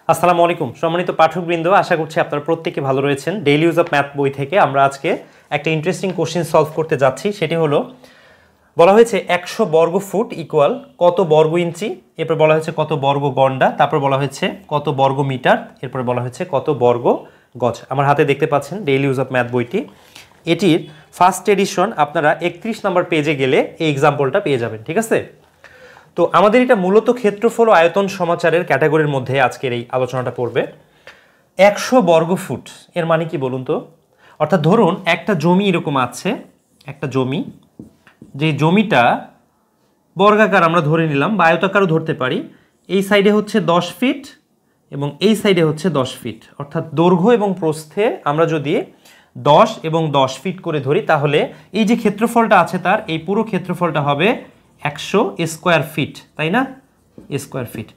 আসসালামু আলাইকুম সম্মানিত পাঠকবৃন্দ, আশা করছি আপনারা প্রত্যেকে ভালো রয়েছেন। ডেইলি ইউজ অফ ম্যাথ বই থেকে আমরা আজকে একটা ইন্টারেস্টিং কোশ্চেন সলভ করতে যাচ্ছি। সেটি হলো, বলা হয়েছে 100 বর্গ ফুট ইকুয়াল কত বর্গ ইঞ্চি, এরপর বলা হয়েছে কত বর্গ গন্ডা, তারপর বলা হয়েছে কত বর্গ মিটার, এরপর বলা হয়েছে কত বর্গ গজ। আমার হাতে দেখতে পাচ্ছেন ডেইলি ইউজ অফ ম্যাথ বইটি। এটির ফার্স্ট এডিশন আপনারা 31 নম্বর পেজে গেলে এই এক্সাম্পলটা পেয়ে যাবেন, ঠিক আছে? তো আমাদের এটা মূলত ক্ষেত্রফল ও আয়তন সমাচারের ক্যাটাগরির মধ্যে আজকের এই আলোচনাটা পড়বে। 100 বর্গ ফুট এর মানে কি বলুন তো? অর্থাৎ ধরুন একটা জমি এরকম আছে, একটা জমি, যে জমিটা বর্গাকার আমরা ধরে নিলাম বা আয়তাকারও ধরতে পারি। এই সাইডে হচ্ছে 10 ফিট এবং এই সাইডে হচ্ছে 10 ফিট, অর্থাৎ দৈর্ঘ্য এবং প্রস্থে আমরা যদি 10 এবং 10 ফিট করে ধরি, তাহলে এই যে ক্ষেত্রফলটা আছে তার এই পুরো ক্ষেত্রফলটা হবে 100 স্কোয়ার ফিট, তাই না? Square feet.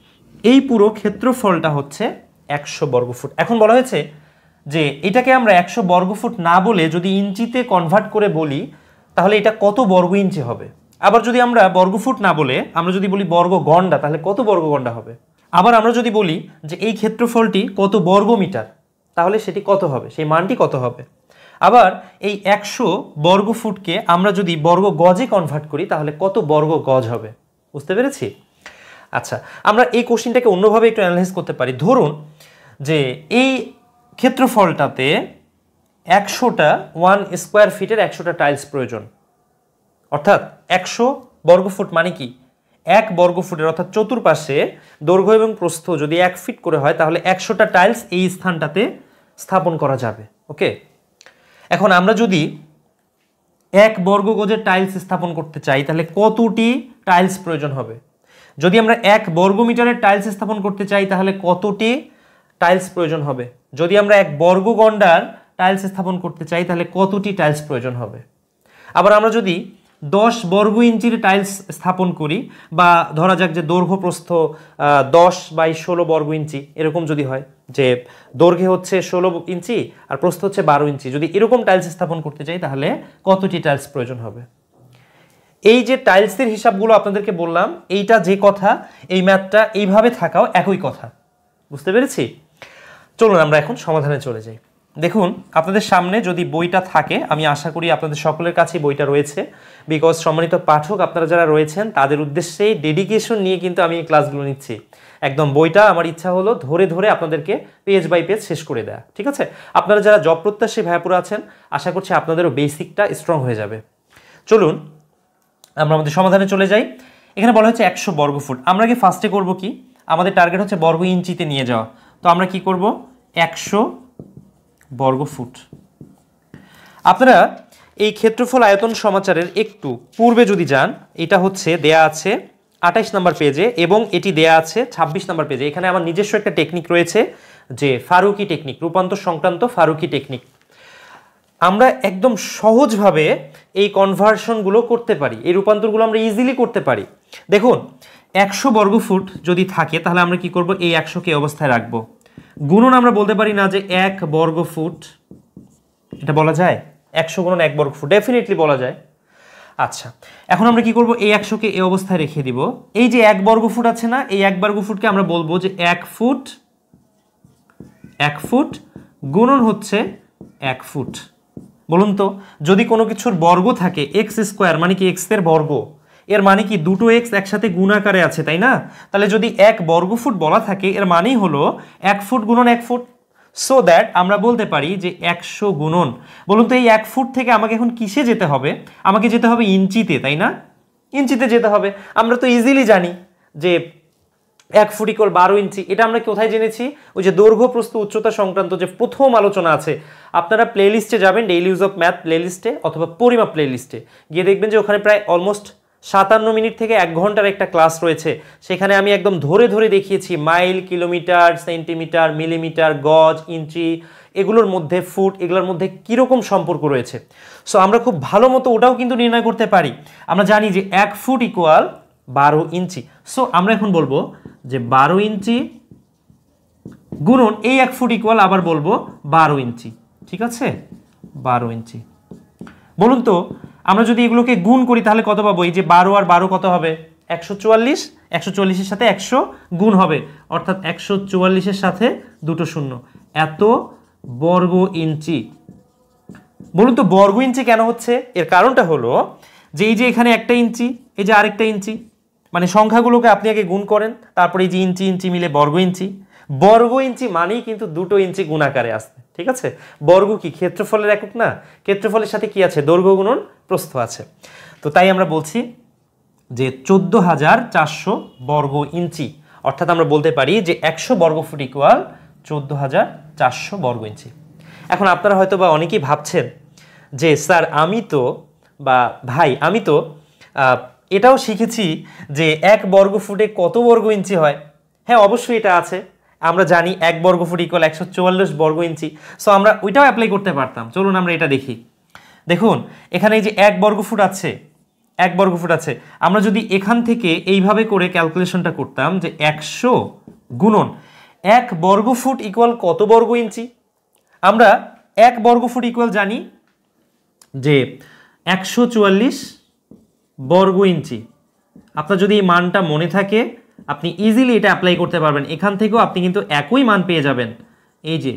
এই পুরো ক্ষেত্রফলটা হচ্ছে 100 বর্গ ফুট। এখন বলা হয়েছে যে এটাকে আমরা 100 বর্গ ফুট না বলে যদি ইঞ্চিতে কনভার্ট করে বলি, তাহলে এটা কত বর্গ ইঞ্চি হবে। আবার যদি আমরা বর্গ ফুট না বলে আমরা যদি বলি বর্গ গন্ডা, তাহলে কত বর্গ গন্ডা হবে। আবার আমরা যদি বলি যে এই ক্ষেত্রফলটি কত বর্গ মিটার, তাহলে সেটি কত হবে, সেই মানটি কত হবে। আবার এই 100 বর্গ ফুটকে আমরা যদি বর্গ গজে কনভার্ট করি, তাহলে কত বর্গ গজ হবে। বুঝতে পেরেছি? আচ্ছা, আমরা এই কোশ্চেনটাকে অন্যভাবে একটু অ্যানালাইজ করতে পারি। ধরুন যে এই ক্ষেত্রফলটাতে 100টা 1 স্কোয়ার ফিটের 100টা টাইলস প্রয়োজন। অর্থাৎ 100 বর্গ ফুট মানে কি, 1 বর্গ ফুটের অর্থাৎ চতুর্পাশে দৈর্ঘ্য এবং প্রস্থ যদি 1 ফিট করে হয়, তাহলে 100টা টাইলস এই স্থানটাতে স্থাপন করা যাবে। ওকে, এখন আমরা যদি 1 বর্গ গজের টাইলস স্থাপন করতে চাই, তাহলে কতটি টাইলস প্রয়োজন হবে। যদি আমরা 1 বর্গ মিটারের টাইলস স্থাপন করতে চাই, তাহলে কতটি টাইলস প্রয়োজন হবে। যদি আমরা 1 বর্গ গন্ডার টাইলস স্থাপন করতে চাই, তাহলে কতটি টাইলস প্রয়োজন হবে। আবার আমরা যদি 10 বর্গ ইঞ্চির টাইলস স্থাপন করি, বা ধরা যাক যে দৈর্ঘ্য প্রস্থ 10 বাই 16 বর্গ ইঞ্চি, এরকম যদি হয় যে দৈর্ঘ্যে হচ্ছে 16 ইঞ্চি আর প্রস্থ হচ্ছে 12 ইঞ্চি, যদি এরকম টাইলস স্থাপন করতে চাই, তাহলে কতটি টাইলস প্রয়োজন হবে। এই যে টাইলসের হিসাবগুলো আপনাদেরকে বললাম, এইটা যে কথা, এই ম্যাথটা এইভাবে থাকাও একই কথা। বুঝতে পেরেছি? চলুন আমরা এখন সমাধানে চলে যাই। দেখুন, আপনাদের সামনে যদি বইটা থাকে, আমি আশা করি আপনাদের সকলের কাছেই বইটা রয়েছে, বিকজ সম্মানিত পাঠক আপনারা যারা রয়েছেন তাদের উদ্দেশ্যেই ডেডিকেশন নিয়ে কিন্তু আমি এই ক্লাসগুলো নিচ্ছি। একদম বইটা আমার ইচ্ছা হলো ধরে ধরে আপনাদেরকে পেজ বাই পেজ শেষ করে দেয়া, ঠিক আছে? আপনারা যারা জব প্রত্যাশী ভাইপুরা আছেন, আশা করছি আপনাদেরও বেসিকটা স্ট্রং হয়ে যাবে। চলুন আমরা আমাদের সমাধানে চলে যাই। এখানে বলা হচ্ছে 100 বর্গ ফুট। আমরা কি ফার্স্টে করব কি, আমাদের টার্গেট হচ্ছে বর্গ ইঞ্চিতে নিয়ে যাওয়া। তো আমরা কি করব, 100 বর্গ ফুট। আপনারা এই ক্ষেত্রফল আয়তন সমাচারের একটু পূর্বে যদি যান, এটা হচ্ছে দেয়া আছে 28 নম্বর পেজে এবং এটি দেয়া আছে 26 নম্বর পেজে। এখানে আমার নিজস্ব একটা টেকনিক রয়েছে, যে ফারুকি টেকনিক, রূপান্তর সংক্রান্ত ফারুকি টেকনিক। আমরা একদম সহজভাবে এই কনভার্সনগুলো করতে পারি, এই রূপান্তরগুলো আমরা ইজিলি করতে পারি। দেখুন, 100 বর্গ ফুট যদি থাকে, তাহলে আমরা কি করব, এই 100কে অবস্থায় রাখবো। গুণন আমরা বলতে পারি না যে 1 বর্গ ফুট, এটা বলা যায় 100 গুণন 1 বর্গ ফুট, ডেফিনেটলি বলা যায়। আচ্ছা, এখন আমরা কি করব, এই 100কে এই অবস্থায় রেখে দিব। এই যে 1 বর্গ ফুট আছে না, এই 1 বর্গ ফুটকে আমরা বলবো যে 1 ফুট, 1 ফুট গুণন হচ্ছে 1 ফুট। বলুন তো, যদি কোনো কিছুর বর্গ থাকে এক্স স্কোয়ার, মানে কি এক্স এর বর্গ, এর মানে কি দুটো এক্স একসাথে গুণাকারে আছে, তাই না? তাহলে যদি 1 বর্গ ফুট বলা থাকে, এর মানেই হলো 1 ফুট গুণন 1 ফুট। সো দ্যাট আমরা বলতে পারি যে 100 গুণন, বলুন তো এই 1 ফুট থেকে আমাকে এখন কিসে যেতে হবে, আমাকে যেতে হবে ইঞ্চিতে, তাই না? ইঞ্চিতে যেতে হবে। আমরা তো ইজিলি জানি যে 1 ফুট ইকুয়াল 12 ইঞ্চি। এটা আমরা কোথায় জেনেছি, ওই যে দৈর্ঘ্য প্রস্থ উচ্চতা সংক্রান্ত যে প্রথম আলোচনা আছে, আপনারা প্লেলিস্টে যাবেন, ডেইলি ইউজ অফ ম্যাথ প্লেলিস্টে অথবা পরিমাপ প্লেলিস্টে গিয়ে দেখবেন যে ওখানে প্রায় অলমোস্ট 57 মিনিট থেকে 1 ঘন্টার একটা ক্লাস রয়েছে। সেখানে আমি একদম ধরে ধরে দেখিয়েছি মাইল, কিলোমিটার, সেন্টিমিটার, মিলিমিটার, গজ, ইঞ্চি, এগুলোর মধ্যে ফুট, এগুলোর মধ্যে কীরকম সম্পর্ক রয়েছে। সো আমরা খুব ভালো মতো ওটাও কিন্তু নির্ণয় করতে পারি। আমরা জানি যে 1 ফুট ইকুয়াল 12 ইঞ্চি। সো আমরা এখন বলবো যে 12 ইঞ্চি গুণন এই 1 ফুট ইকুয়াল, আবার বলবো 12 ইঞ্চি, ঠিক আছে? 12 ইঞ্চি। বলুন তো, আমরা যদি এগুলোকে গুণ করি তাহলে কত পাবো? এই যে 12 আর 12 কত হবে? 144, 144-এর সাথে 100 গুণ হবে, অর্থাৎ 144-এর সাথে দুটো শূন্য, এত বর্গ ইঞ্চি। বলুন তো বর্গ ইঞ্চি কেন হচ্ছে? এর কারণটা হলো যে এই যে এখানে একটা ইঞ্চি, এই যে আরেকটা ইঞ্চি, মানে সংখ্যাগুলোকে আপনি আগে গুণ করেন, তারপরে এই যে ইঞ্চি ইঞ্চি মিলে বর্গ ইঞ্চি। বর্গ ইঞ্চি মানেই কিন্তু দুটো ইঞ্চি গুণাকারে আসবে, ঠিক আছে? বর্গ কি ক্ষেত্রফলের একক না? ক্ষেত্রফলের সাথে কি আছে? দৈর্ঘ্য গুণন প্রস্থ আছে। তো তাই আমরা বলছি যে 14,400 বর্গ ইঞ্চি, অর্থাৎ আমরা বলতে পারি যে 100 বর্গ ফুট ইকুয়াল 14,400 বর্গ ইঞ্চি। এখন আপনারা হয়তো বা অনেকেই ভাবছেন যে স্যার আমি তো বা ভাই আমি তো এটাও শিখেছি যে 1 বর্গ ফুটে কত বর্গ ইঞ্চি হয়। হ্যাঁ, অবশ্যই এটা আছে, আমরা জানি 1 বর্গ ফুট ইকুয়াল 144 বর্গ ইঞ্চি। সো আমরা ওইটাও অ্যাপ্লাই করতে পারতাম। চলুন আমরা এটা দেখি। দেখুন এখানে এই যে 1 বর্গ ফুট আছে, 1 বর্গ ফুট আছে, আমরা যদি এখান থেকে এইভাবে করে ক্যালকুলেশনটা করতাম যে 100 গুণন 1 বর্গ ফুট ইকুয়াল কত বর্গ ইঞ্চি। আমরা 1 বর্গ ফুট ইকুয়াল জানি যে 144 বর্গ ইঞ্চি। আপনার যদি এই মানটা মনে থাকে আপনি ইজিলি এটা অ্যাপ্লাই করতে পারবেন। এখান থেকেও আপনি কিন্তু একই মান পেয়ে যাবেন, এই যে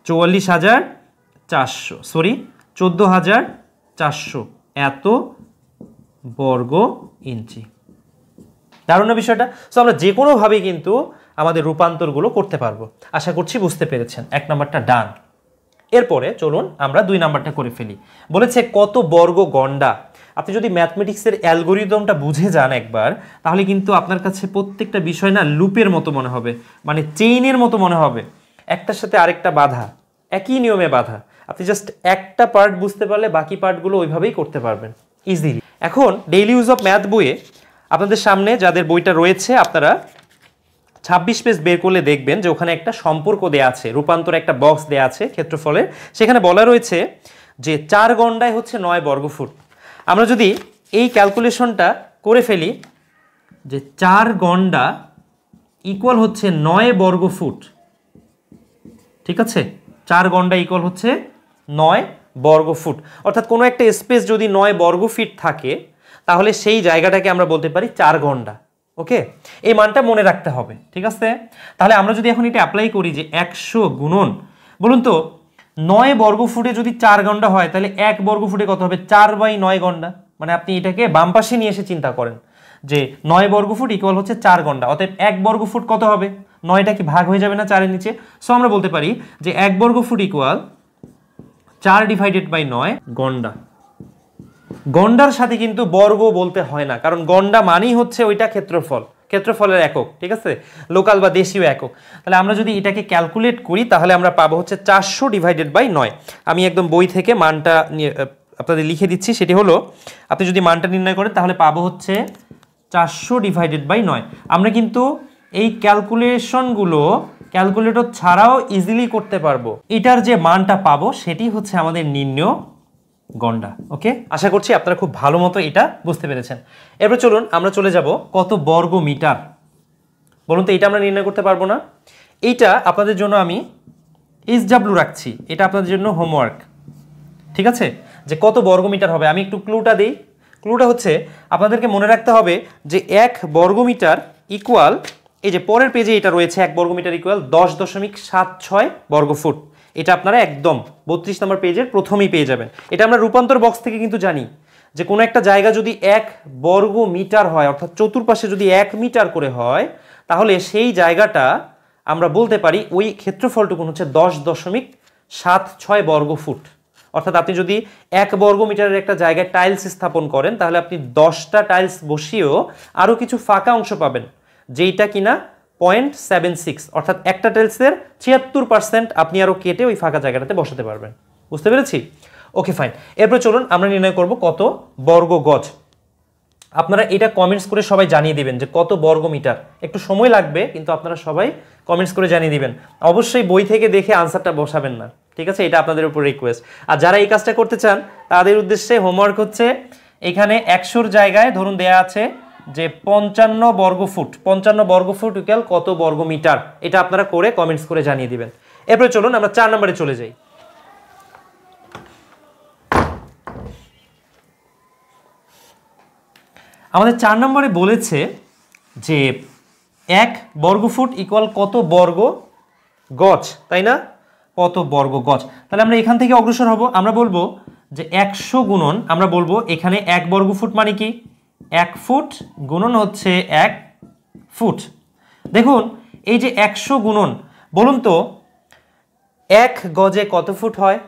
14,400 এত বর্গ ইঞ্চি। দারুণ না বিষয়টা? সো আমরা যে কোনোভাবেই কিন্তু আমাদের রূপান্তরগুলো করতে পারবো। আশা করছি বুঝতে পেরেছেন। 1 নম্বরটা ডান। এরপরে চলুন আমরা 2 নাম্বারটা করে ফেলি। বলেছে কত বর্গ গণ্ডা। আপনি যদি ম্যাথমেটিক্সের অ্যালগোরিদমটা বুঝে যান একবার, তাহলে কিন্তু আপনার কাছে প্রত্যেকটা বিষয় না লুপের মতো মনে হবে, মানে চেইনের মতো মনে হবে, একটার সাথে আরেকটা বাধা, একই নিয়মে বাধা। আপনি জাস্ট একটা পার্ট বুঝতে পারলে বাকি পার্টগুলো ওইভাবেই করতে পারবেন ইজিলি। এখন ডেইলি ইউজ অফ ম্যাথ বইয়ে আপনাদের সামনে যাদের বইটা রয়েছে, আপনারা 26 পেজ বের করলে দেখবেন যে ওখানে একটা সম্পর্ক দেয়া আছে, রূপান্তর একটা বক্স দেয়া আছে ক্ষেত্রফলের। সেখানে বলা রয়েছে যে 4 গণ্ডায় হচ্ছে 9 বর্গ ফুট। আমরা যদি এই ক্যালকুলেশনটা করে ফেলি যে 4 গণ্ডা ইকুয়াল হচ্ছে 9 বর্গ ফুট, ঠিক আছে? 4 গণ্ডা ইকুয়াল হচ্ছে 9 বর্গ ফুট, অর্থাৎ কোনো একটা স্পেস যদি 9 বর্গ ফিট থাকে তাহলে সেই জায়গাটাকে আমরা বলতে পারি 4 গণ্ডা। ওকে, এই মানটা মনে রাখতে হবে, ঠিক আছে? তাহলে আমরা যদি এখন এটা অ্যাপ্লাই করি যে 100 গুণন, বলুন তো 9 বর্গ ফুটে যদি 4 গণ্ডা হয় তাহলে 1 বর্গ ফুটে কত হবে? 4/9 গণ্ডা। মানে আপনি এটাকে বাম পাশে নিয়ে এসে চিন্তা করেন যে 9 বর্গ ফুট ইকুয়াল হচ্ছে 4 গণ্ডা, অতএব 1 বর্গ ফুট কত হবে? 9টা কি ভাগ হয়ে যাবে না 4-এর নিচে? সো আমরা বলতে পারি যে 1 বর্গ ফুট ইকুয়াল 4/9 গণ্ডা। গণ্ডার সাথে কিন্তু বর্গ বলতে হয় না, কারণ গণ্ডা মানেই হচ্ছে ওইটা ক্ষেত্রফল, ক্ষেত্রফলের একক, ঠিক আছে? লোকাল বা দেশীয় একক। তাহলে আমরা যদি এটাকে ক্যালকুলেট করি তাহলে আমরা পাবো হচ্ছে 400/9। আমি একদম বই থেকে মানটা আপনাদের লিখে দিচ্ছি। সেটি হলো, আপনি যদি মানটা নির্ণয় করেন তাহলে পাবো হচ্ছে 400/9। আমরা কিন্তু এই ক্যালকুলেশনগুলো ক্যালকুলেটর ছাড়াও ইজিলি করতে পারবো। এটার যে মানটা পাবো সেটি হচ্ছে আমাদের নির্ণয় গণ্ডা। ওকে, আশা করছি আপনারা খুব ভালো মতো এটা বুঝতে পেরেছেন। এরপর চলুন আমরা চলে যাব কত বর্গ মিটার। বলুন তো এটা আমরা নির্ণয় করতে পারবো না? এইটা আপনাদের জন্য আমি SW রাখছি, এটা আপনাদের জন্য হোমওয়ার্ক, ঠিক আছে? যে কত বর্গ মিটার হবে। আমি একটু ক্লুটা দিই। ক্লুটা হচ্ছে আপনাদেরকে মনে রাখতে হবে যে 1 বর্গ মিটার ইকুয়াল, এই যে পরের পেজে এটা রয়েছে, 1 বর্গ মিটার ইকুয়াল 10.76 বর্গ ফুট। এটা আপনারা একদম 32 নম্বর পেজের প্রথমেই পেয়ে যাবেন। এটা আমরা রূপান্তর বক্স থেকে কিন্তু জানি যে কোনো একটা জায়গা যদি 1 বর্গ মিটার হয়, অর্থাৎ চতুর্পাশে যদি 1 মিটার করে হয়, তাহলে সেই জায়গাটা আমরা বলতে পারি ওই ক্ষেত্রফলটুকু হচ্ছে 10.76 বর্গ ফুট। অর্থাৎ আপনি যদি 1 বর্গ মিটারের একটা জায়গায় টাইলস স্থাপন করেন তাহলে আপনি 10টা টাইলস বসিয়েও আরও কিছু ফাঁকা অংশ পাবেন, যেইটা কিনা 0.76, অর্থাৎ একটা টাইলসের 76% আপনি আরও কেটে ওই ফাঁকা জায়গাটাতে বসাতে পারবেন। বুঝতে পেরেছি? Okay fine. এরপর চলুন আমরা নির্ণয় করব কত বর্গ গজ। আপনারা এটা কমেন্টস করে সবাই জানিয়ে দিবেন যে কত বর্গ মিটার। একটু সময় লাগবে, কিন্তু আপনারা সবাই কমেন্টস করে জানিয়ে দিবেন। অবশ্যই বই থেকে দেখে আনসারটা বসাবেন না, ঠিক আছে? এটা আপনাদের উপর রিকোয়েস্ট। আর যারা এই কাজটা করতে চান তাদের উদ্দেশ্যে হোমওয়ার্ক হচ্ছে, এখানে 100-র জায়গায় ধরুন দেয়া আছে যে 55 বর্গ ফুট, 55 বর্গ ফুট ইকুয়াল কত বর্গ মিটার। এটা আপনারা করে কমেন্টস করে জানিয়ে দিবেন। এরপরে চলুন আমরা 4 নম্বরে চলে যাই। আমাদের 4 নম্বরে বলেছে যে 1 বর্গফুট ইকুয়াল কত বর্গ গজ, তাই না? কত বর্গ গজ। তাহলে আমরা এখান থেকে অগ্রসর হব, আমরা বলবো যে 100 গুণন, আমরা বলবো এখানে 1 বর্গফুট মানে কি 1 ফুট গুণন হচ্ছে 1 ফুট। দেখুন এই যে 100 গুণন, বলুন তো 1 গজে কত ফুট হয়?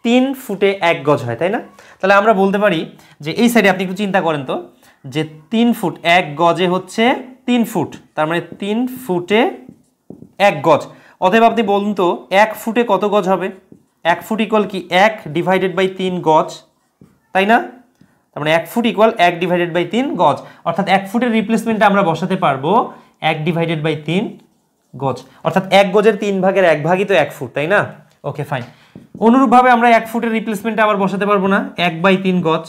3 ফুটে 1 গজ হয়, তাই না? তাহলে আমরা বলতে পারি যে এই সাইডে আপনি একটু চিন্তা করেন তো, যে 3 ফুট 1 গজে হচ্ছে 3 ফুট, তার মানে 3 ফুটে 1 গজ। অতএব আপনি বলুন তো 1 ফুটে কত গজ হবে? 1 ফুট ইকুয়াল কি 1 ডিভাইডেড বাই 3 গজ, তাই না? তার মানে 1 ফুট ইকুয়াল 1 ডিভাইডেড বাই 3 গজ, অর্থাৎ 1 ফুটের রিপ্লেসমেন্টে আমরা বসাতে পারবো 1 ডিভাইডেড বাই 3 গজ, অর্থাৎ 1 গজের 3 ভাগের 1 ভাগই তো 1 ফুট, তাই না? Okay fine. অনুরূপভাবে আমরা 1 ফুটের রিপ্লেসমেন্টে আবার বসাতে পারবো না 1/3 গজ।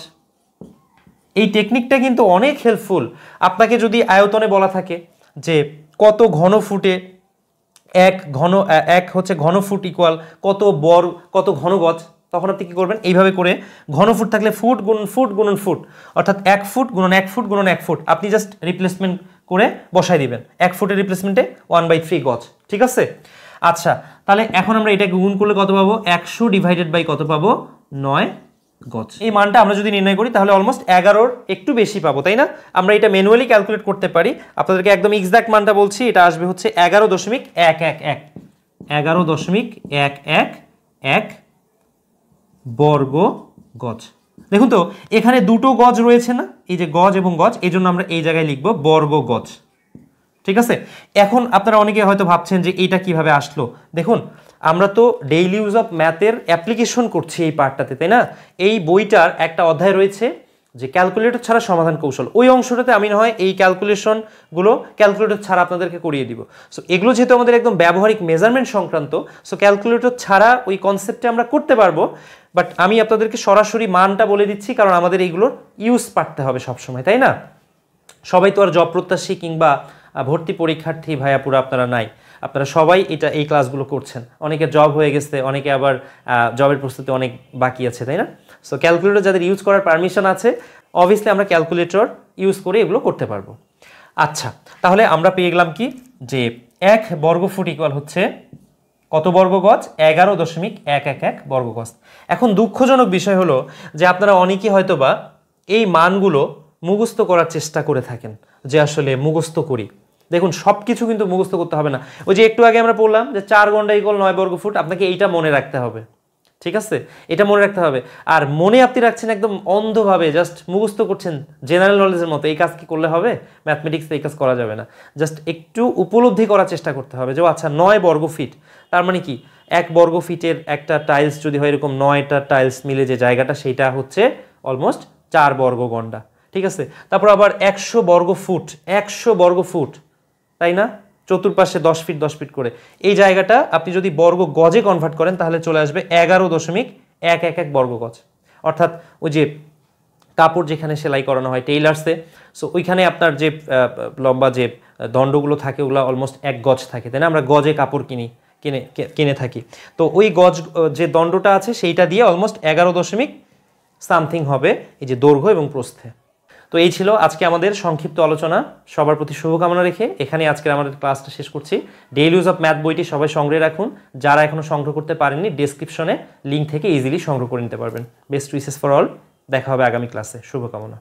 এই টেকনিকটা কিন্তু অনেক হেল্পফুল। আপনাকে যদি আয়তনে বলা থাকে যে কত ঘন ফুটে 1 হচ্ছে ঘন ফুট ইকুয়াল কত ঘন গজ, তখন আপনি কি করবেন? এইভাবে করে ঘন ফুট থাকলে ফুট গুণন ফুট গুণন ফুট, অর্থাৎ 1 ফুট গুণন 1 ফুট গুণন 1 ফুট, আপনি জাস্ট রিপ্লেসমেন্ট করে বসাই দিবেন 1 ফুটের রিপ্লেসমেন্টে 1/3 গজ, ঠিক আছে? আচ্ছা, তাহলে এখন আমরা এটাকে গুণ করলে কত পাবো? 100 ডিভাইডেড বাই কত পাবো? 9 গজ। এই মানটা আমরা যদি নির্ণয় করি তাহলে অলমোস্ট 11-র একটু বেশি পাবো, তাই না? আমরা এটা ম্যানুয়ালি ক্যালকুলেট করতে পারি, আপনাদেরকে একদম এক্সাক্ট মানটা বলছি, এটা আসবে হচ্ছে 11.111 11.111 বর্গ গজ। দেখুন তো এখানে দুটো গজ রয়েছে না, এই যে গজ এবং গজ, এই জন্য আমরা এই জায়গায় লিখবো বর্গ গজ, ঠিক আছে? এখন আপনারা অনেকে হয়তো ভাবছেন যে এইটা কিভাবে আসলো। দেখুন আমরা তো ডেইলি ইউজ অফ ম্যাথের অ্যাপ্লিকেশন করছি এই পার্টটাতে, তাই না? এই বইটার একটা অধ্যায় রয়েছে যে ক্যালকুলেটর ছাড়া সমাধান কৌশল, ওই অংশটাতে আমি না হয় এই ক্যালকুলেশনগুলো ক্যালকুলেটর ছাড়া আপনাদেরকে করিয়ে দিব। সো এগুলো যেহেতু আমাদের একদম ব্যবহারিক মেজারমেন্ট সংক্রান্ত, সো ক্যালকুলেটর ছাড়া ওই কনসেপ্টে আমরা করতে পারবো, বাট আমি আপনাদেরকে সরাসরি মানটা বলে দিচ্ছি, কারণ আমাদের এইগুলোর ইউজ পারতে হবে সবসময়, তাই না? সবাই তো আর জব প্রত্যাশী কিংবা ভর্তি পরীক্ষার্থী ভাইয়াপুরা আপনারা নাই, আপনারা সবাই এই ক্লাসগুলো করছেন। অনেকে জব হয়ে গেছে, অনেকে আবার জবের প্রস্তুতি অনেক বাকি আছে, তাই না? সো ক্যালকুলেটর যাদের ইউজ করার পারমিশন আছে, অবভিয়াসলি আমরা ক্যালকুলেটর ইউজ করে এগুলো করতে পারবো। আচ্ছা, তাহলে আমরা পেয়ে গেলাম কি যে 1 বর্গফুট ইকুয়াল হচ্ছে কত বর্গ গজ? 11.111 বর্গ গজ। এখন দুঃখজনক বিষয় হলো যে আপনারা অনেকেই হয়তোবা এই মানগুলো মুখস্থ করার চেষ্টা করে থাকেন, যে আসলে মুখস্থ করি। দেখুন সব কিছু কিন্তু মুখস্থ করতে হবে না। ওই যে একটু আগে আমরা বললাম যে 4 ঘন্টা ইকুয়াল 9 বর্গ ফুট, আপনাকে এইটা মনে রাখতে হবে, ঠিক আছে? এটা মনে রাখতে হবে। আর মনে আপনি রাখছেন একদম অন্ধভাবে, জাস্ট মুখস্থ করছেন জেনারেল নলেজের মতো, এই কাজ কি করলে হবে? ম্যাথমেটিক্সে এই কাজ করা যাবে না। জাস্ট একটু উপলব্ধি করার চেষ্টা করতে হবে যে আচ্ছা 9 বর্গ ফিট, তার মানে কি 1 বর্গ ফিটের একটা টাইলস যদি হয় এরকম 9টা টাইলস মিলে যে জায়গাটা, সেইটা হচ্ছে অলমোস্ট 4 বর্গ গন্ডা, ঠিক আছে? তারপর আবার 100 বর্গ ফুট, 100 বর্গ ফুট, তাই না? চতুর্পাশে 10 ফিট 10 ফিট করে, এই জায়গাটা আপনি যদি বর্গ গজে কনভার্ট করেন তাহলে চলে আসবে 11.111 বর্গ গজ। অর্থাৎ ওই যে কাপড় যেখানে সেলাই করানো হয় টেইলার্সে, সো ওইখানে আপনার যে লম্বা যে দণ্ডগুলো থাকে ওগুলো অলমোস্ট 1 গজ থাকে, তাই না? আমরা গজে কাপড় কিনে থাকি, তো ওই গজ যে দণ্ডটা আছে সেইটা দিয়ে অলমোস্ট 11 সামথিং হবে এই যে দৈর্ঘ্য এবং প্রস্থে। তো এই ছিল আজকে আমাদের সংক্ষিপ্ত আলোচনা। সবার প্রতি শুভকামনা রেখে এখানে আজকে আমাদের ক্লাসটা শেষ করছি। ডেইলি ইউজ অফ ম্যাথ বইটি সবাই সংগ্রহে রাখুন, যারা এখনো সংগ্রহ করতে পারেননি ডেসক্রিপশনে লিঙ্ক থেকে ইজিলি সংগ্রহ করে নিতে পারবেন। বেস্ট উইসেস ফর অল, দেখা হবে আগামী ক্লাসে। শুভকামনা।